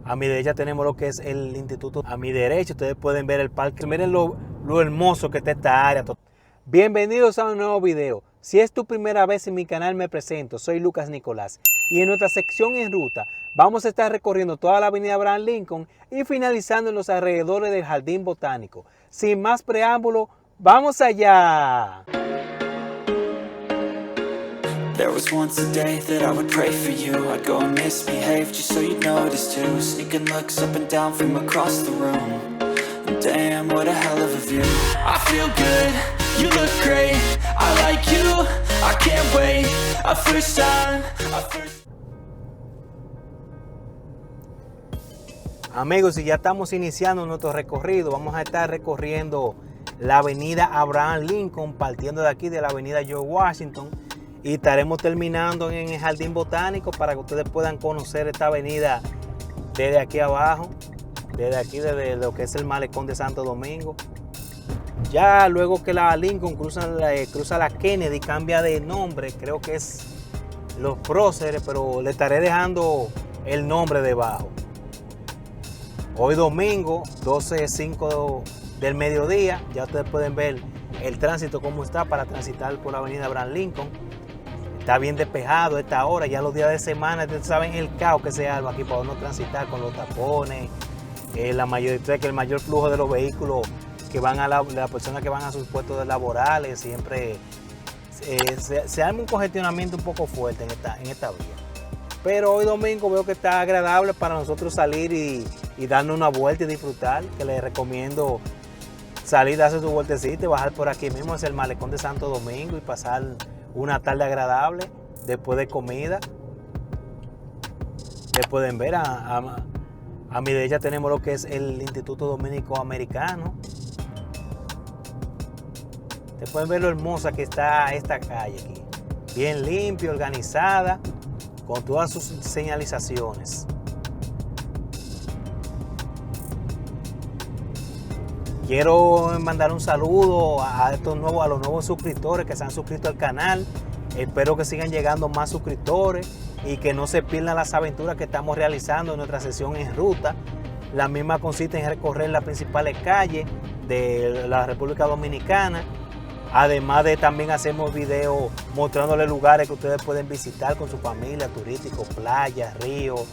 A mi derecha tenemos lo que es el instituto. A mi derecha ustedes pueden ver el parque. Miren lo hermoso que está esta área. Bienvenidos a un nuevo video. Si es tu primera vez en mi canal, me presento. Soy Lucas Nicolás. Y en nuestra sección en ruta vamos a estar recorriendo toda la avenida Abraham Lincoln y finalizando en los alrededores del Jardín Botánico. Sin más preámbulo, ¡vamos allá! There was once a day that I would pray for you. I'd go and misbehave just so you'd notice too. Sneaking looks up and down from across the room. And damn, what a hell of a view. I feel good, you look great. I like you, I can't wait. A first time, Amigos, y ya estamos iniciando nuestro recorrido. Vamos a estar recorriendo la avenida Abraham Lincoln, partiendo de aquí de la avenida George Washington. Y estaremos terminando en el Jardín Botánico para que ustedes puedan conocer esta avenida desde aquí abajo, desde aquí, desde lo que es el malecón de Santo Domingo. Ya luego que la Lincoln cruza la Kennedy, cambia de nombre, creo que es Los Próceres, pero le estaré dejando el nombre debajo. Hoy domingo, 12:05 del mediodía, ya ustedes pueden ver el tránsito cómo está para transitar por la avenida Abraham Lincoln. Está bien despejado a esta hora, ya los días de semana, ustedes saben el caos que se arma aquí para no transitar con los tapones, que el mayor flujo de los vehículos que van a las personas que van a sus puestos laborales, siempre se arma un congestionamiento un poco fuerte en esta vía. Pero hoy domingo veo que está agradable para nosotros salir y darnos una vuelta y disfrutar, que les recomiendo salir, darse su vueltecita y bajar por aquí mismo hacia el malecón de Santo Domingo y pasar una tarde agradable después de comida. Ustedes pueden ver a mi derecha tenemos lo que es el Instituto Dominico Americano. Ustedes pueden ver lo hermosa que está esta calle aquí, bien limpia, organizada, con todas sus señalizaciones. Quiero mandar un saludo a los nuevos suscriptores que se han suscrito al canal. Espero que sigan llegando más suscriptores y que no se pierdan las aventuras que estamos realizando en nuestra sesión en ruta. La misma consiste en recorrer las principales calles de la República Dominicana. Además de también hacemos videos mostrándoles lugares que ustedes pueden visitar con su familia, turísticos, playas, ríos,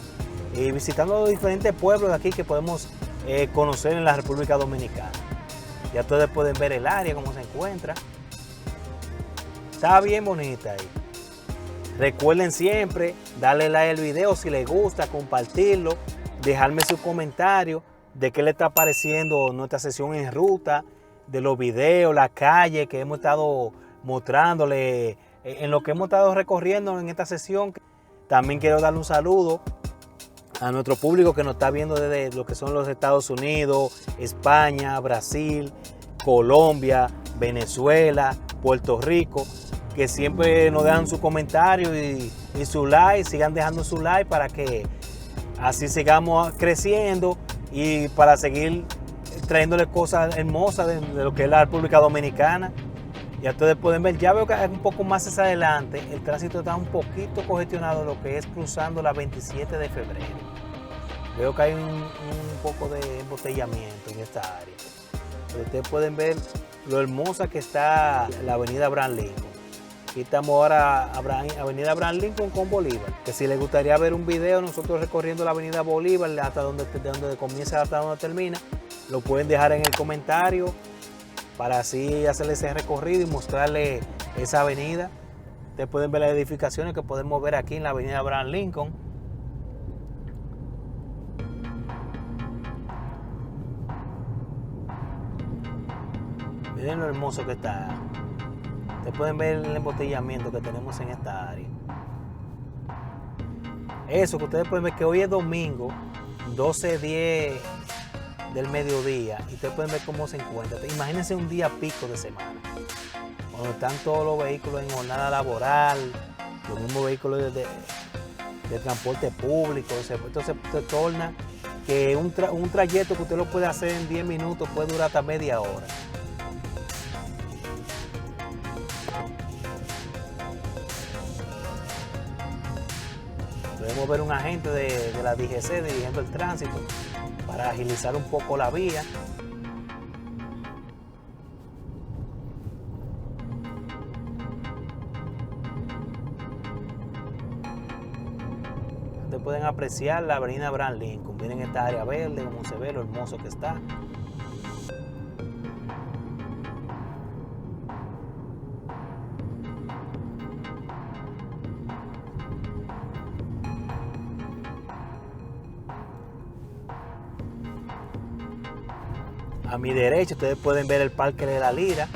y visitando los diferentes pueblos de aquí que podemos conocer en la República Dominicana. Ya ustedes pueden ver el área, cómo se encuentra. Está bien bonita ahí. Recuerden siempre darle like al video si les gusta, compartirlo, dejarme su comentario de qué le está pareciendo nuestra sesión en ruta, de los videos, la calle que hemos estado mostrándole, en lo que hemos estado recorriendo en esta sesión. También quiero darle un saludo a nuestro público que nos está viendo desde lo que son los Estados Unidos, España, Brasil, Colombia, Venezuela, Puerto Rico, que siempre nos dejan su comentario y su like. Sigan dejando su like para que así sigamos creciendo y para seguir trayéndole cosas hermosas de lo que es la República Dominicana. Ya ustedes pueden ver, ya veo que un poco más hacia adelante el tránsito está un poquito congestionado, lo que es cruzando la 27 de febrero. Veo que hay un poco de embotellamiento en esta área. Pero ustedes pueden ver lo hermosa que está la avenida Abraham Lincoln. Aquí estamos ahora avenida Abraham Lincoln con Bolívar. Que si les gustaría ver un video nosotros recorriendo la avenida Bolívar hasta donde comienza hasta donde termina, lo pueden dejar en el comentario para así hacerles ese recorrido y mostrarles esa avenida. Ustedes pueden ver las edificaciones que podemos ver aquí en la avenida Abraham Lincoln. Miren lo hermoso que está. Ustedes pueden ver el embotellamiento que tenemos en esta área. Eso que ustedes pueden ver que hoy es domingo, 12:10 del mediodía, y ustedes pueden ver cómo se encuentra. Imagínense un día pico de semana, cuando están todos los vehículos en jornada laboral, los mismos vehículos de transporte público. Entonces se torna que un trayecto que usted lo puede hacer en 10 minutos puede durar hasta media hora. Podemos ver un agente de la DGC dirigiendo el tránsito para agilizar un poco la vía. Ustedes pueden apreciar la avenida Abraham Lincoln. Miren esta área verde, como se ve, lo hermoso que está. A mi derecha ustedes pueden ver el Parque de la Lira,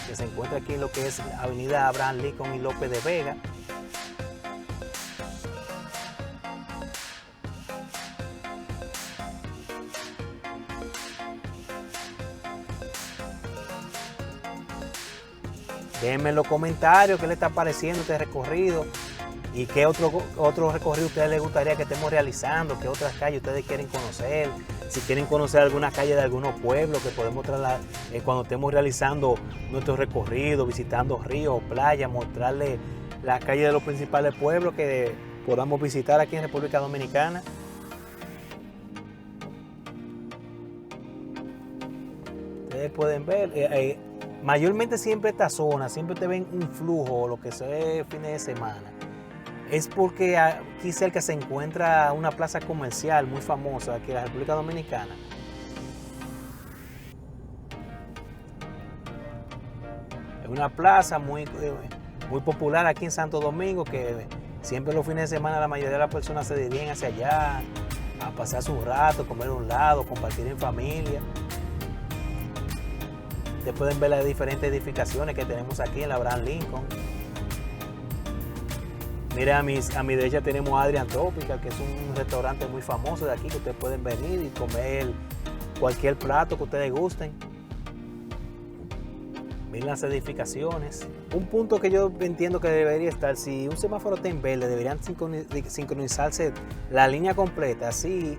que se encuentra aquí en lo que es avenida Abraham Lincoln y López de Vega. Déjenme en los comentarios qué les está pareciendo este recorrido y qué otro recorrido a ustedes les gustaría que estemos realizando, qué otras calles ustedes quieren conocer, si quieren conocer alguna calle de algunos pueblos que podemos trasladar cuando estemos realizando nuestro recorrido, visitando ríos, playas, mostrarles las calles de los principales pueblos que podamos visitar aquí en República Dominicana. Ustedes pueden ver, mayormente siempre esta zona, siempre te ven un flujo, lo que se fines de semana. Es porque aquí cerca se encuentra una plaza comercial muy famosa aquí en la República Dominicana. Es una plaza muy popular aquí en Santo Domingo, que siempre los fines de semana la mayoría de las personas se dirigen hacia allá a pasarse un rato, comer a un lado, compartir en familia. Ustedes pueden ver las diferentes edificaciones que tenemos aquí en la Abraham Lincoln. Miren, a mi derecha tenemos Adrian Tropical, que es un restaurante muy famoso de aquí, que ustedes pueden venir y comer cualquier plato que ustedes gusten. Miren las edificaciones. Un punto que yo entiendo que debería estar, si un semáforo está en verde, deberían sincronizarse la línea completa, así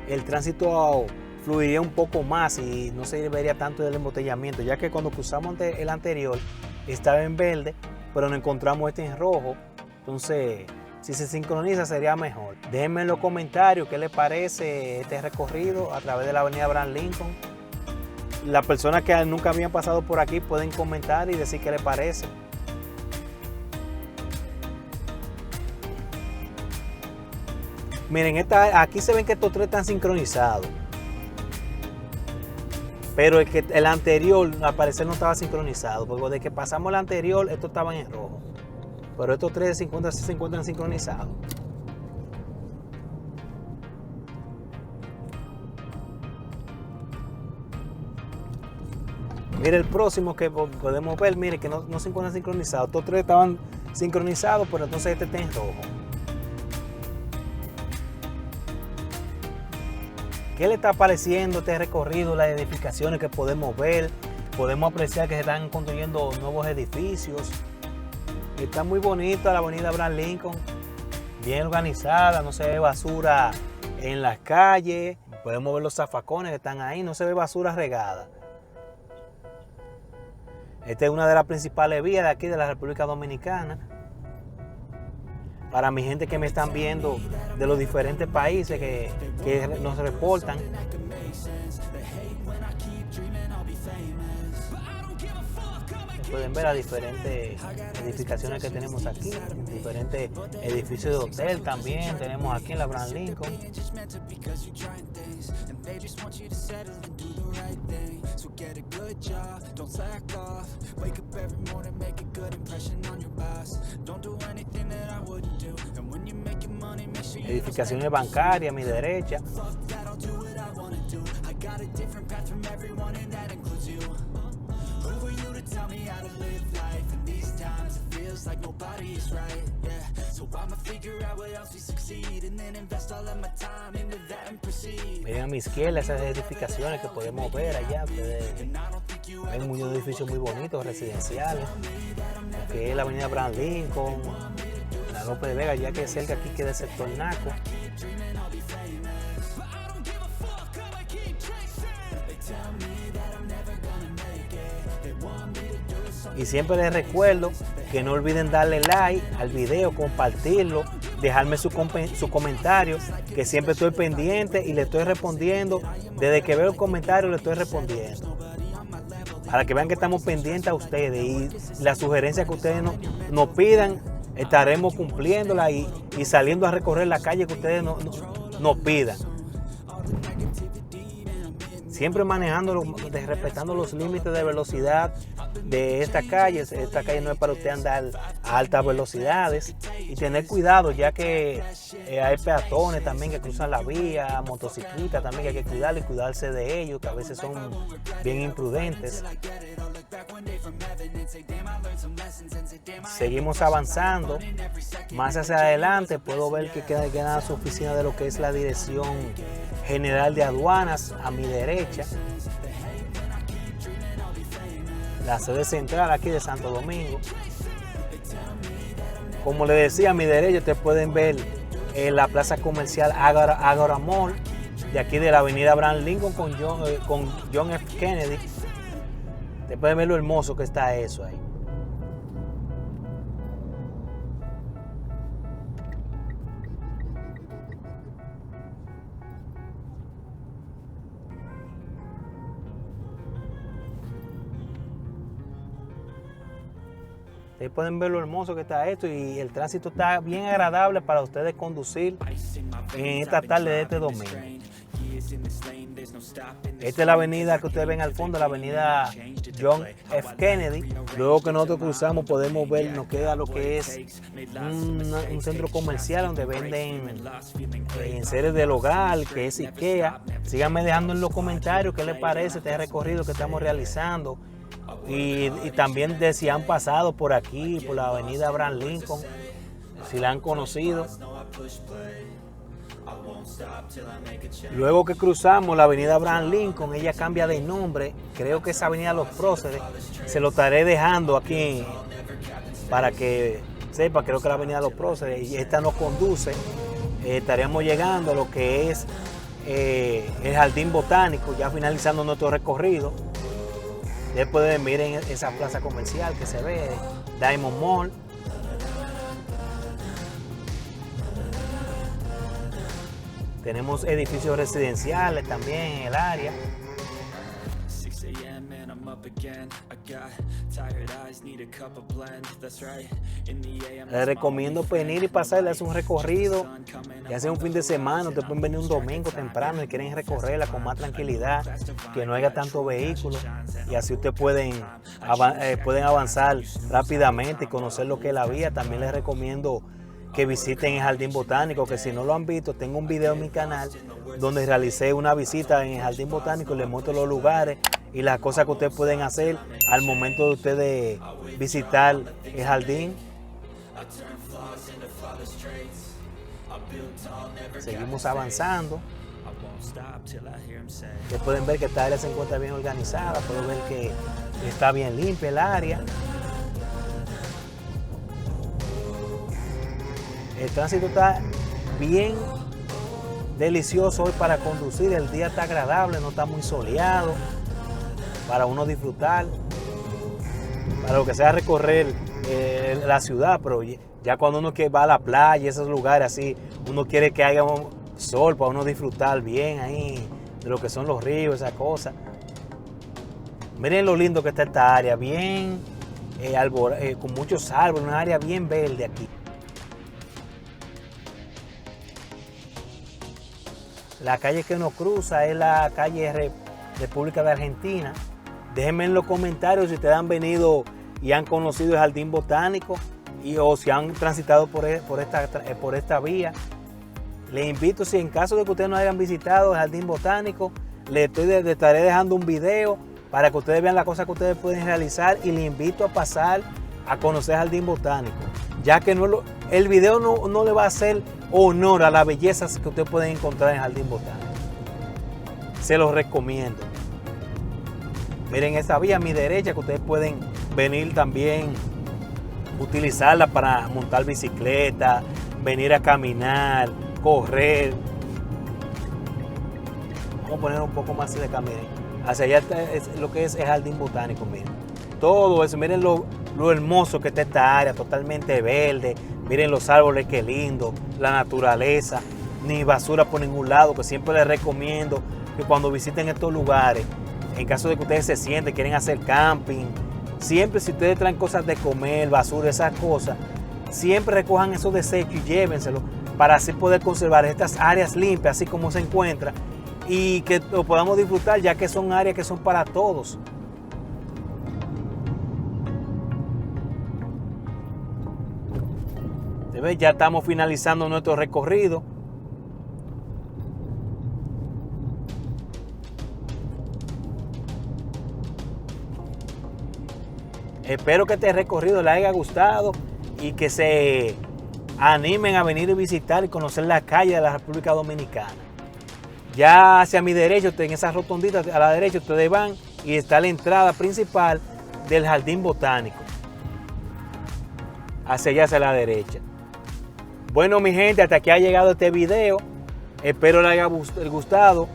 el tránsito fluiría un poco más y no se vería tanto del embotellamiento, ya que cuando cruzamos el anterior estaba en verde, pero nos encontramos este en rojo. Entonces, si se sincroniza sería mejor. Déjenme en los comentarios qué les parece este recorrido a través de la avenida Abraham Lincoln. Las personas que nunca habían pasado por aquí pueden comentar y decir qué les parece. Miren, aquí se ven que estos tres están sincronizados. Pero el anterior al parecer no estaba sincronizado, porque desde que pasamos el anterior, estos estaban en rojo. Pero estos tres se encuentran sincronizados. Mire el próximo que podemos ver, mire que no se encuentran sincronizados. Estos tres estaban sincronizados, pero entonces este está en rojo. ¿Qué le está pareciendo este recorrido, las edificaciones que podemos ver? Podemos apreciar que se están construyendo nuevos edificios. Está muy bonita la avenida Abraham Lincoln, bien organizada, no se ve basura en las calles. Podemos ver los zafacones que están ahí, no se ve basura regada. Esta es una de las principales vías de aquí de la República Dominicana. Para mi gente que me están viendo de los diferentes países que nos reportan. Pueden ver las diferentes edificaciones que tenemos aquí, diferentes edificios de hotel también tenemos aquí en la Abraham Lincoln. Edificaciones bancarias a mi derecha. Miren a mi izquierda esas edificaciones que podemos ver allá. Hay muchos edificios muy bonitos, residenciales, que es la avenida Abraham Lincoln, la López de Vega, ya que cerca aquí queda el sector Naco. Y siempre les recuerdo que no olviden darle like al video, compartirlo dejarme su comentario, que siempre estoy pendiente y le estoy respondiendo. Desde que veo el comentario le estoy respondiendo. Para que vean que estamos pendientes a ustedes y las sugerencias que ustedes nos pidan, estaremos cumpliéndolas y saliendo a recorrer la calle que ustedes nos pidan. Siempre manejando, respetando los límites de velocidad de esta calle. Esta calle no es para usted andar a altas velocidades y tener cuidado, ya que hay peatones también que cruzan la vía, motociclistas también que hay que cuidar y cuidarse de ellos, que a veces son bien imprudentes. Seguimos avanzando. Más hacia adelante puedo ver que queda su oficina de lo que es la Dirección General de Aduanas a mi derecha. La sede central aquí de Santo Domingo. Como les decía, a mi derecha ustedes pueden ver la plaza comercial Ágora Mall, de aquí de la avenida Abraham Lincoln con John F. Kennedy. Ustedes pueden ver lo hermoso que está eso ahí. Ustedes pueden ver lo hermoso que está esto y el tránsito está bien agradable para ustedes conducir en esta tarde de este domingo. Esta es la avenida que ustedes ven al fondo, la avenida John F. Kennedy. Luego que nosotros cruzamos podemos ver, nos queda lo que es un centro comercial donde venden enseres del hogar, que es IKEA. Síganme dejando en los comentarios qué les parece este recorrido que estamos realizando. Y también de si han pasado por aquí, por la avenida Abraham Lincoln, si la han conocido. Luego que cruzamos la avenida Abraham Lincoln, ella cambia de nombre. Creo que es avenida Los Próceres. Se lo estaré dejando aquí para que sepa, creo que es la avenida Los Próceres. Y esta nos conduce, estaremos llegando a lo que es el Jardín Botánico, ya finalizando nuestro recorrido. Ustedes pueden ver en esa plaza comercial que se ve, Diamond Mall. Tenemos edificios residenciales también en el área. Les recomiendo venir y pasarles un recorrido, ya sea un fin de semana. Ustedes pueden venir un domingo temprano y quieren recorrerla con más tranquilidad, que no haya tanto vehículo, y así ustedes pueden avanzar rápidamente y conocer lo que es la vía. También les recomiendo que visiten el Jardín Botánico, que si no lo han visto, tengo un video en mi canal donde realicé una visita en el Jardín Botánico y les muestro los lugares y las cosas que ustedes pueden hacer al momento de ustedes visitar el jardín. Seguimos avanzando. Ustedes pueden ver que esta área se encuentra bien organizada, pueden ver que está bien limpia el área. El tránsito está bien delicioso hoy para conducir. El día está agradable, no está muy soleado, para uno disfrutar, para lo que sea recorrer la ciudad. Pero ya cuando uno va a la playa, esos lugares así, uno quiere que haya un sol para uno disfrutar bien ahí de lo que son los ríos, esas cosas. Miren lo lindo que está esta área, bien con muchos árboles, una área bien verde aquí. La calle que nos cruza es la calle República de Argentina. Déjenme en los comentarios si ustedes han venido y han conocido el Jardín Botánico o si han transitado por esta vía. Les invito, si en caso de que ustedes no hayan visitado el Jardín Botánico, les estaré dejando un video para que ustedes vean las cosas que ustedes pueden realizar, y les invito a pasar a conocer el Jardín Botánico, ya que el video no le va a hacer honor a las bellezas que ustedes pueden encontrar en el Jardín Botánico. Se los recomiendo. Miren esta vía a mi derecha, que ustedes pueden venir también, utilizarla para montar bicicleta, venir a caminar, correr. Vamos a poner un poco más de camino. Hacia allá es lo que es el Jardín Botánico, miren. Todo eso, miren lo hermoso que está esta área, totalmente verde. Miren los árboles, qué lindo, la naturaleza, ni basura por ningún lado, que siempre les recomiendo que cuando visiten estos lugares, en caso de que ustedes se sienten, quieren hacer camping, siempre si ustedes traen cosas de comer, basura, esas cosas, siempre recojan esos desechos y llévenselos para así poder conservar estas áreas limpias, así como se encuentra, y que lo podamos disfrutar, ya que son áreas que son para todos. Ya estamos finalizando nuestro recorrido. Espero que este recorrido les haya gustado y que se animen a venir y visitar y conocer la calle de la República Dominicana. Ya hacia mi derecho, en esa rotondita a la derecha, ustedes van y está la entrada principal del Jardín Botánico. Hacia allá, hacia la derecha. Bueno, mi gente, hasta aquí ha llegado este video. Espero les haya gustado.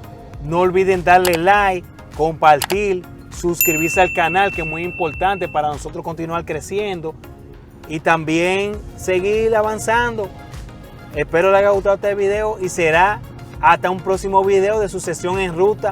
No olviden darle like, compartir, suscribirse al canal, que es muy importante para nosotros continuar creciendo. Y también seguir avanzando. Espero les haya gustado este video y será hasta un próximo video de su sesión en ruta.